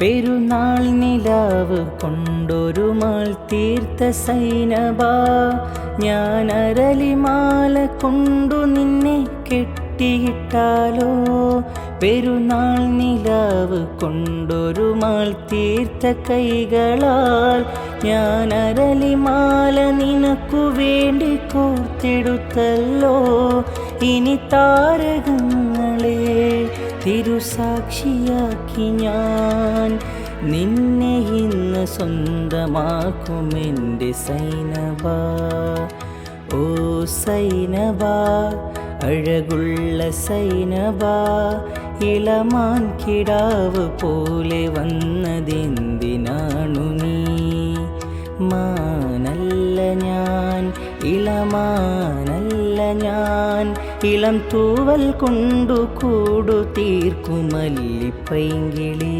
പെരുന്നാൾ നിലാവ് കൊണ്ടൊരു മാൾ തീർത്ത സൈനബ, ഞാൻ അരളിമാല കൊണ്ടു നിന്നെ കെട്ടിയിട്ടാലോ. പെരുന്നാൾ നിലാവ് കൊണ്ടൊരു മാൾ തീർത്ത കൈകളാൽ ഞാൻ അരളിമാല നിനക്കു വേണ്ടി കോർത്തെടുത്തല്ലോ. ഇനി താരകങ്ങളെ തിരുസാക്ഷിയാക്കി ഞാൻ നിന്നെ ഇന്ന് സ്വന്തമാക്കുമെൻ്റെ സൈനബ. ഓ സൈനബ, അഴകുള്ള സൈനബ, ഇളമാൻ കിടാവ് പോലെ വന്നതെന്തിനാണു നീ? മാനല്ല ഞാൻ, ഇളമാനല്ല ഞാൻ, ഇളം തൂവൽ കൊണ്ടു കൂടു തീർക്കുമല്ലിപ്പൈങ്കിളി.